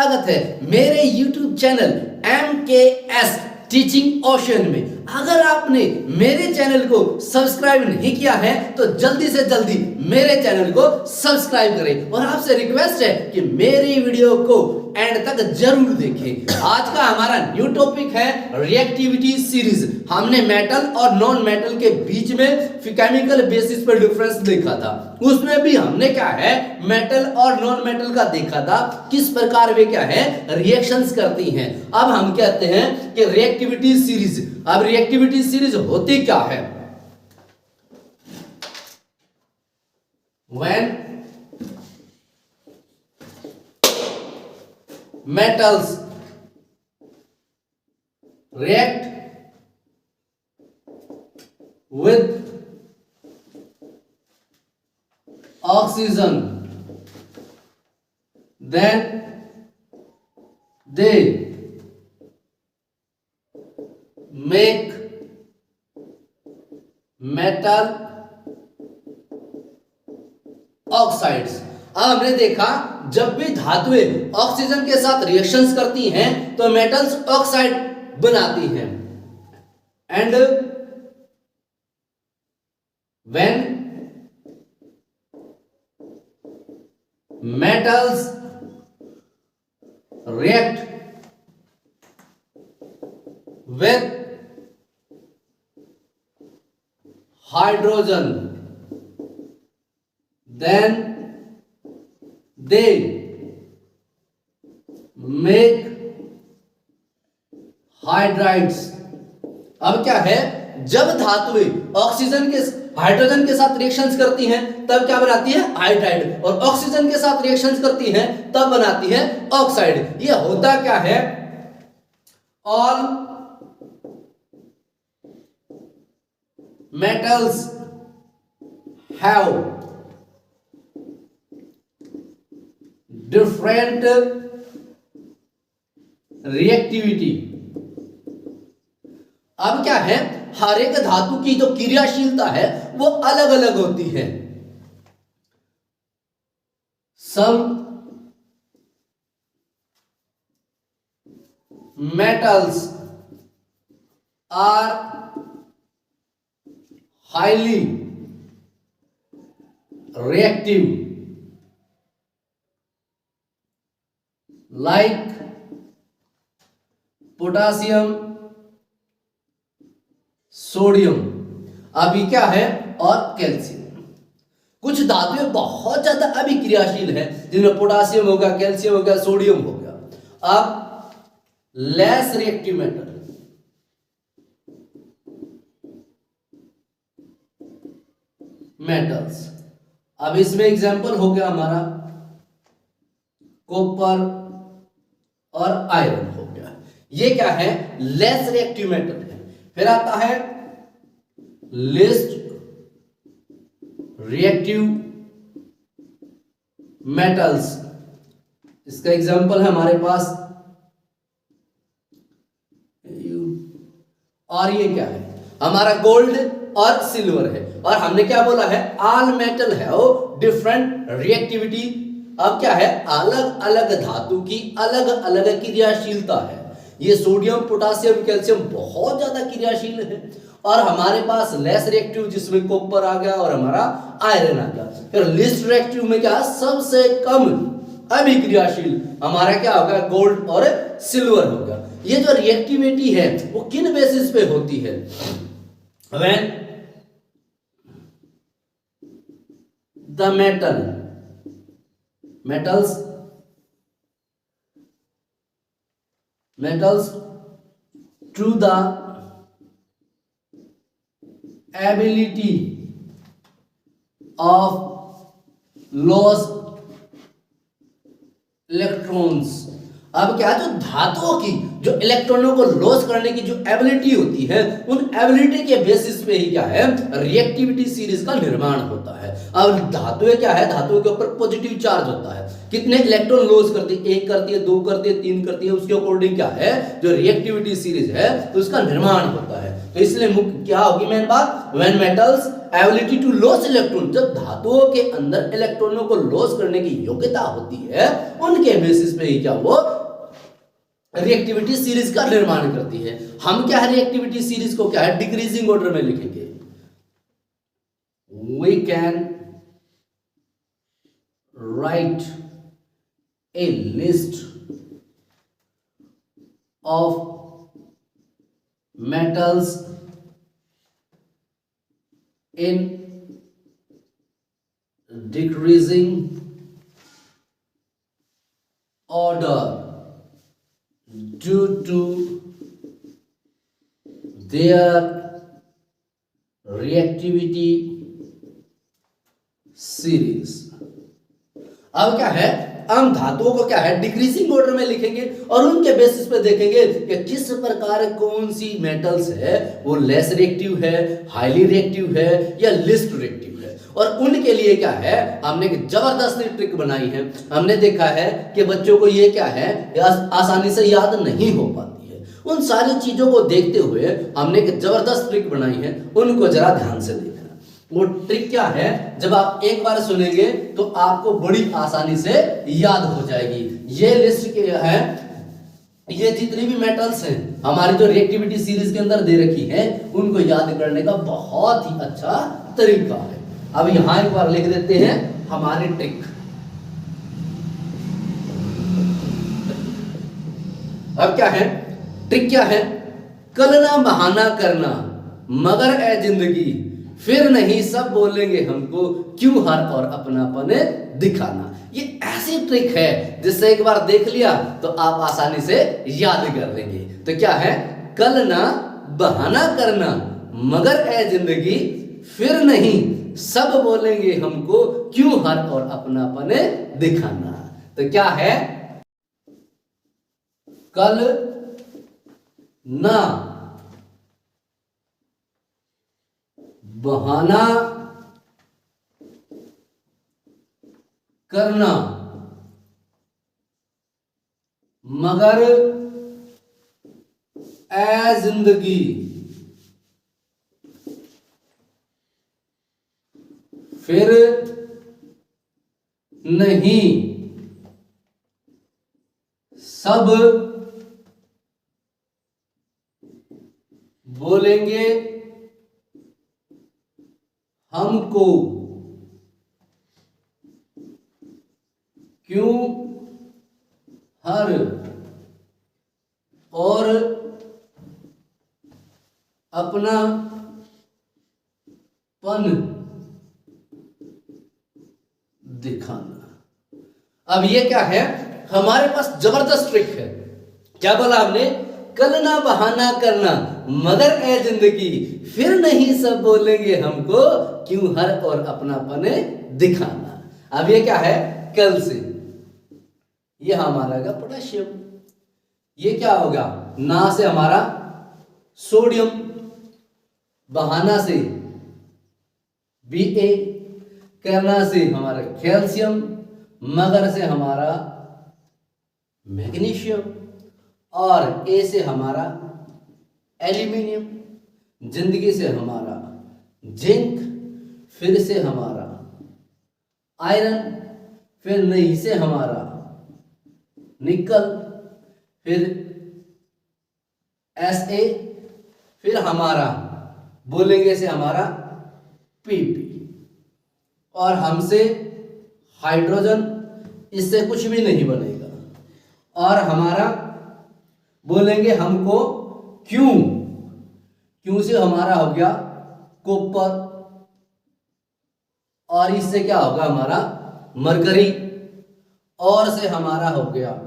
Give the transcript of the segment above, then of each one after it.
स्वागत है मेरे YouTube channel MKS teaching ocean में। अगर आपने मेरे चैनल को सब्सक्राइब नहीं किया है तो जल्दी से जल्दी मेरे चैनल को सब्सक्राइब करें और आपसे रिक्वेस्ट है कि मेरी वीडियो को एंड तक जरूर देखें। आज का हमारा न्यू टॉपिक है रिएक्टिविटी सीरीज। हमने मेटल और नॉन मेटल के बीच में केमिकल बेसिस पर डिफरेंस देखा था। उसमें भी हमने क्या है मेटल और नॉन मेटल का देखा था, किस प्रकार वे क्या है रिएक्शंस करती हैं। अब हम कहते हैं कि रिएक्टिविटी सीरीज। अब रिएक्टिविटी सीरीज होती क्या है? When metals react with oxygen, then they make metal oxides. अब हमने देखा जब भी धातुएं ऑक्सीजन के साथ रिएक्शंस करती हैं तो मेटल्स ऑक्साइड बनाती हैं। And when metals react with hydrogen, then they make hydrides. अब क्या है, जब धातुएं ऑक्सीजन के हाइड्रोजन के साथ रिएक्शंस करती हैं तब क्या बनाती है हाइड्राइड, और ऑक्सीजन के साथ रिएक्शंस करती हैं तब बनाती है ऑक्साइड। ये होता क्या है, all metals have different reactivity। अब क्या है, हर एक धातु की जो क्रियाशीलता है वो अलग अलग होती है। Some metals are highly reactive like potassium, sodium. अभी क्या है, और कैल्शियम। कुछ धातुएं बहुत ज्यादा अभिक्रियाशील है जिनमें पोटासियम हो गया, कैल्शियम हो गया, सोडियम हो गया। अब लेस रिएक्टिव मेटल, मेटल्स। अब इसमें एग्जांपल हो गया हमारा कॉपर और आयरन हो गया। ये क्या है, लेस रिएक्टिव मेटल है। फिर आता है लिस्ट रिएक्टिव मेटल्स। इसका एग्जांपल है हमारे पास, और ये क्या है हमारा गोल्ड और सिल्वर है। और हमने क्या बोला है, ऑल मेटल है वो डिफरेंट रिएक्टिविटी। अब क्या है, अलग अलग धातु की अलग अलग क्रियाशीलता है। ये सोडियम, पोटासियम, कैल्शियम बहुत ज्यादा क्रियाशील है, और हमारे पास लेस रिएक्टिव जिसमें कॉपर आ गया और हमारा आयरन आ गया। फिर लिस्ट रिएक्टिव में क्या, सबसे कम अभिक्रियाशील हमारा क्या होगा, गोल्ड और सिल्वर होगा। ये जो रिएक्टिविटी है वो किन बेसिस पे होती है, when the metals to the ability of lost electrons। अब क्या है, जो धातुओं की जो इलेक्ट्रॉनों को लॉस करने की जो एबिलिटी होती है, उन एबिलिटी के बेसिस पे ही क्या है, रिएक्टिविटी सीरीज का निर्माण होता है। अब धातुएं क्या है, धातुओं के ऊपर पॉजिटिव चार्ज होता है, कितने इलेक्ट्रॉन लॉस करती है, 1 करती है, 2 करती है, 3 करती है, उसके अकॉर्डिंग क्या है, जो रिएक्टिविटी सीरीज है उसका निर्माण होता है। तो इसलिए मुख्य क्या होगी मेन बात, when metals ability to loss electron, जब धातुओं के अंदर इलेक्ट्रॉनों को लॉस करने की योग्यता होती है, उनके बेसिस पे ही क्या वो रिएक्टिविटी सीरीज का निर्माण करती है। हम क्या है, रिएक्टिविटी सीरीज को क्या है, डिक्रीजिंग ऑर्डर में लिखेंगे। We can write a list of metals in decreasing order due to their reactivity series। अब क्या है, हम धातुओं को क्या है, डिक्रीजिंग ऑर्डर में लिखेंगे और उनके बेसिस पे देखेंगे कि किस प्रकार कौन सी मेटल्स है वो लेस रिएक्टिव है, हाईली रिएक्टिव है या लिस्ट रिएक्टिव है। और उनके लिए क्या है, हमने एक जबरदस्त ट्रिक बनाई है। हमने देखा है कि बच्चों को ये क्या है, आसानी से याद नहीं हो पाती है। उन सारी चीजों को देखते हुए हमने एक जबरदस्त ट्रिक बनाई है, उनको जरा ध्यान से देखना। वो ट्रिक क्या है, जब आप एक बार सुनेंगे तो आपको बड़ी आसानी से याद हो जाएगी। ये लिस्ट के है, ये जितनी भी मेटल्स हैं हमारी जो रिएक्टिविटी सीरीज के अंदर दे रखी है, उनको याद करने का बहुत ही अच्छा तरीका है। अब यहां एक बार लिख देते हैं हमारी ट्रिक। अब क्या है, ट्रिक क्या है, कल ना बहाना करना मगर ए जिंदगी, फिर नहीं सब बोलेंगे हमको, क्यों हर और अपनापन दिखाना। ये ऐसी ट्रिक है जिससे एक बार देख लिया तो आप आसानी से याद कर लेंगे। तो क्या है, कल ना बहाना करना मगर ए जिंदगी, फिर नहीं सब बोलेंगे हमको, क्यों हर और अपनापन दिखाना। तो क्या है, कल ना बहाना करना मगर ए जिंदगी, फिर नहीं सब बोलेंगे हमको, क्यों हर और अपनापन दिखाना। अब ये क्या है, हमारे पास जबरदस्त ट्रिक है। क्या बोला हमने, कल ना बहाना करना मगर ए जिंदगी, फिर नहीं सब बोलेंगे हमको, क्यों हर और अपनापन दिखाना। अब ये क्या है, कल से ये हमारा होगा पोटेशियम, ये क्या होगा, ना से हमारा सोडियम, बहाना से Ba, करना से हमारा कैल्शियम, मगर से हमारा मैग्नीशियम और ए से हमारा एल्यूमिनियम, जिंदगी से हमारा जिंक, फिर से हमारा आयरन, फिर नहीं से हमारा निकल, फिर Sa, फिर हमारा बोलेंगे से हमारा Pp, और हमसे हाइड्रोजन, इससे कुछ भी नहीं बनेगा, और हमारा बोलेंगे हमको क्यों, क्यों से हमारा हो गया कॉपर, और इससे क्या होगा हमारा मरकरी, और से हमारा हो गया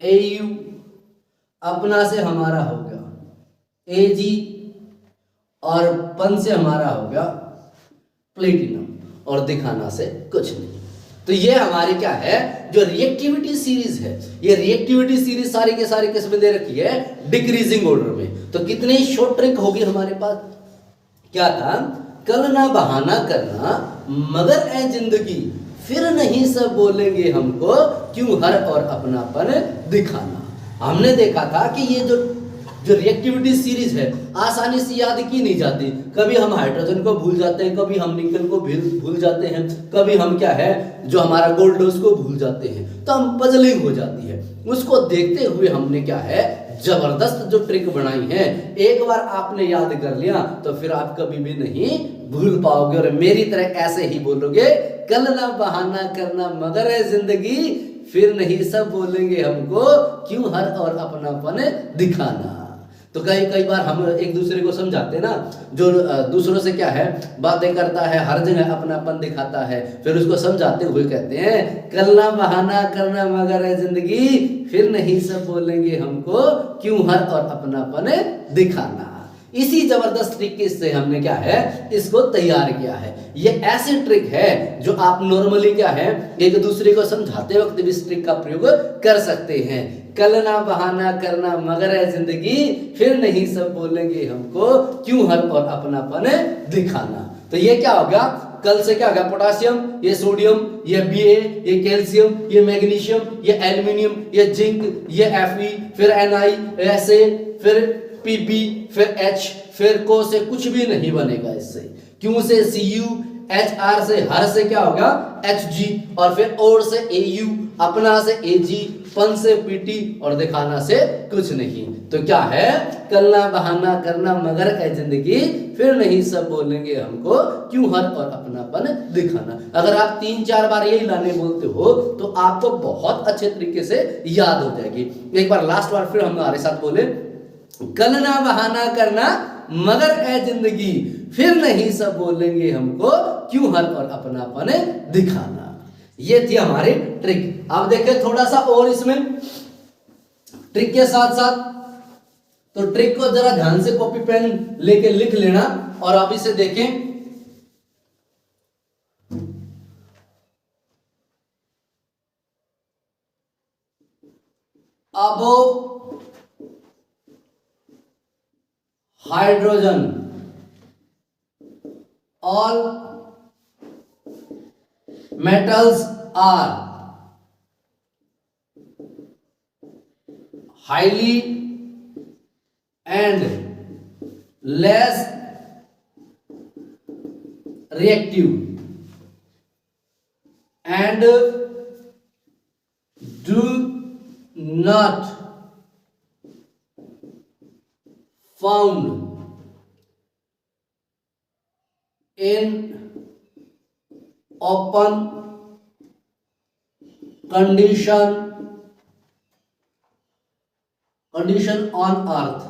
Au, अपना से हमारा हो गया Ag, और पन से हमारा हो गया प्लेटिनम, और दिखाना से कुछ नहीं। तो ये हमारी क्या है, जो रिएक्टिविटी सीरीज है, ये रिएक्टिविटी सीरीज सारी के सारी किस में दे रखी है, डिक्रीजिंग ऑर्डर में। तो कितनी शॉर्ट ट्रिक होगी हमारे पास, क्या था, कल ना बहाना करना मगर ए जिंदगी, फिर नहीं सब बोलेंगे हमको, क्यों हर और अपनापन दिखाना। हमने देखा था कि ये जो रिएक्टिविटी सीरीज है आसानी से याद की नहीं जाती। कभी हम हाइड्रोजन को भूल जाते हैं, कभी हम निकल को भूल जाते हैं, कभी हम क्या है जो हमारा गोल्ड है उसको भूल जाते हैं, तो हम पजलिंग हो जाती है। उसको देखते हुए हमने क्या है जबरदस्त जो ट्रिक बनाई है, एक बार आपने याद कर लिया तो फिर आप कभी भी नहीं भूल पाओगे और मेरी तरह ऐसे ही बोलोगे, कल ना बहाना करना मगर है जिंदगी, फिर नहीं सब बोलेंगे हमको, क्यों हर और अपनापन दिखाना। तो कई बार हम एक दूसरे को समझाते हैं ना, जो दूसरों से क्या है बातें करता है, हर जगह अपनापन दिखाता है, फिर उसको समझाते हुए कहते हैं, कल ना बहाना करना मगर है जिंदगी, फिर नहीं सब बोलेंगे हमको, क्यों हर और अपनापन दिखाना। इसी जबरदस्त ट्रिक से हमने क्या है इसको तैयार किया है। ये ऐसी ट्रिक है जो आप नॉर्मली क्या है एक दूसरे को समझाते वक्त भी इस ट्रिक का प्रयोग कर सकते हैं। कल ना बहाना करना मगर है जिंदगी, फिर नहीं सब बोलेंगे हमको, क्यों हर और अपनापन दिखाना। तो ये क्या होगा, कल से क्या होगा, पोटासियम, ये सोडियम, ये Ba, ये कैल्शियम, ये मैग्नीशियम, ये एल्युमिनियम, ये जिंक, ये Fe, फिर Na, ऐसे फिर Pb, फिर H, फिर को से कुछ भी नहीं बनेगा इससे, क्यों से Cu, HR से हर से क्या होगा Hg, और फिर और से Au, अपना से Ag, पन से Pt और दिखाना से कुछ नहीं। तो क्या है, कल ना बहाना करना मगर है जिंदगी, फिर नहीं सब बोलेंगे हमको, क्यों हर और अपनापन दिखाना। अगर आप 3-4 बार यही लाने बोलते हो तो आपको बहुत अच्छे तरीके से याद हो जाएगी। एक बार लास्ट बार फिर हमारे साथ बोले, कल ना बहाना करना मगर है जिंदगी, फिर नहीं सब बोलेंगे हमको, क्यों हर और अपनापन दिखाना। ये थी हमारी ट्रिक। अब देखें थोड़ा सा और इसमें ट्रिक के साथ साथ, तो ट्रिक को जरा ध्यान से कॉपी पेन लेके लिख लेना और आप इसे देखें। अब hydrogen, all metals are highly and less reactive and do not found in open condition on earth।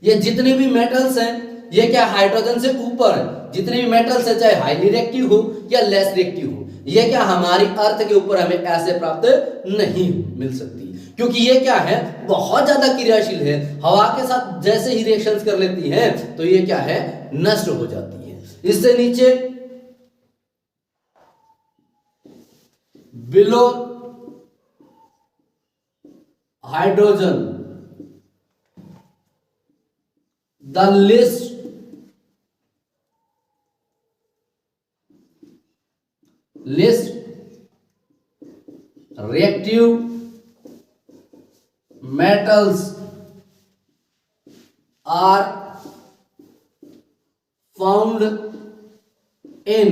ये जितने भी मेटल्स हैं ये क्या हाइड्रोजन से ऊपर है, जितने भी मेटल्स है चाहे हाईली रिएक्टिव हो या लेस रिएक्टिव हो, ये क्या हमारी अर्थ के ऊपर हमें ऐसे प्राप्त नहीं मिल सकती, क्योंकि ये क्या है बहुत ज्यादा क्रियाशील है, हवा के साथ जैसे ही रिएक्शंस कर लेती है तो ये क्या है नष्ट हो जाती है। इससे नीचे below hydrogen the list reactive metals are found in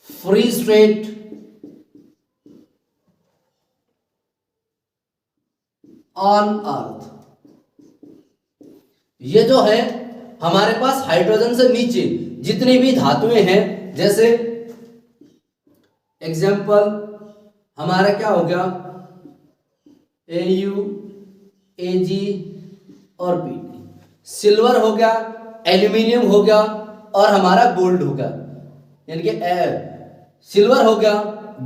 free state on earth। ये जो है हमारे पास हाइड्रोजन से नीचे जितनी भी धातुएं हैं, जैसे एग्जाम्पल हमारा क्या हो गया Au, Ag और Pt, सिल्वर हो गया, एल्यूमिनियम हो गया और हमारा गोल्ड हो गया, यानी कि सिल्वर हो गया,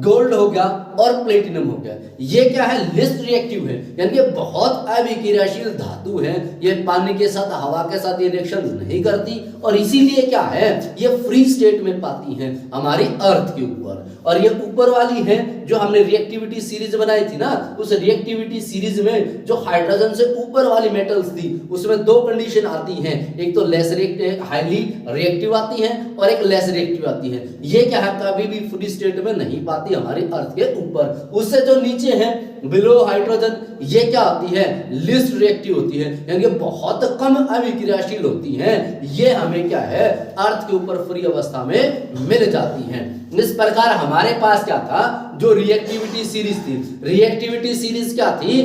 गोल्ड हो गया और प्लेटिनम हो गया। ये क्या है, लिस्ट रिएक्टिव है, यानी कि बहुत अविक्रियाशील धातु है, ये पानी के साथ हवा के साथ ये रिएक्शन नहीं करती और इसीलिए क्या है, ये फ्री स्टेट में पाती हैं हमारी अर्थ के ऊपर। और ये ऊपर वाली है जो हमने रिएक्टिविटी सीरीज बनाई थी ना, उस रिएक्टिविटी सीरीज में जो हाइड्रोजन से ऊपर वाली मेटल्स थी उसमें दो कंडीशन आती हैं, एक तो लेस रिएक्टिव, हाईली रिएक्टिव आती है और एक लेस रिएक्टिव आती है। ये क्या है, कभी भी फ्री स्टेट में नहीं पाती हमारी अर्थ के ऊपर। उससे जो नीचे है बिलो हाइड्रोजन, ये क्या होती है, लिस्ट रिएक्टिव होती है, यानी बहुत कम अविक्रियाशील होती हैं। ये हमें क्या है, अर्थ के ऊपर फ्री अवस्था में मिल जाती हैं। इस प्रकार हमारे पास क्या था, जो रिएक्टिविटी सीरीज थी, रिएक्टिविटी सीरीज क्या थी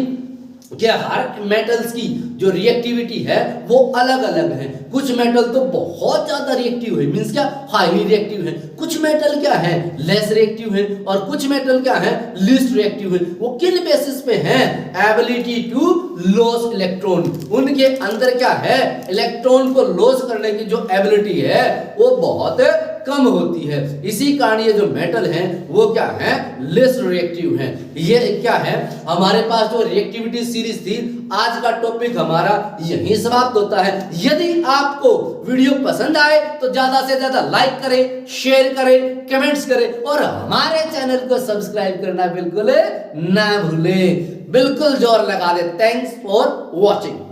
कि हर मेटल्स की जो रिएक्टिविटी है वो अलग अलग है। कुछ मेटल तो बहुत ज्यादा रिएक्टिव है, मींस क्या, हाईली रिएक्टिव है। कुछ मेटल क्या है, लेस रिएक्टिव है, और कुछ मेटल क्या है, लीस्ट रिएक्टिव है। वो किन बेसिस पे हैं, एबिलिटी टू लॉस इलेक्ट्रॉन, उनके अंदर क्या है, इलेक्ट्रॉन को लॉस करने की जो एबिलिटी है वो बहुत कम होती है। इसी कारण ये जो मेटल हैं वो क्या है, लेस रिएक्टिव हैं। ये क्या है, हमारे पास जो रिएक्टिविटी सीरीज थी, आज का टॉपिक हमारा यहीं समाप्त होता है। यदि आपको वीडियो पसंद आए तो ज्यादा से ज्यादा लाइक करें, शेयर करें, कमेंट्स करें और हमारे चैनल को सब्सक्राइब करना बिल्कुल ना भूलें। बिल्कुल जोर लगा दे। Thanks for watching.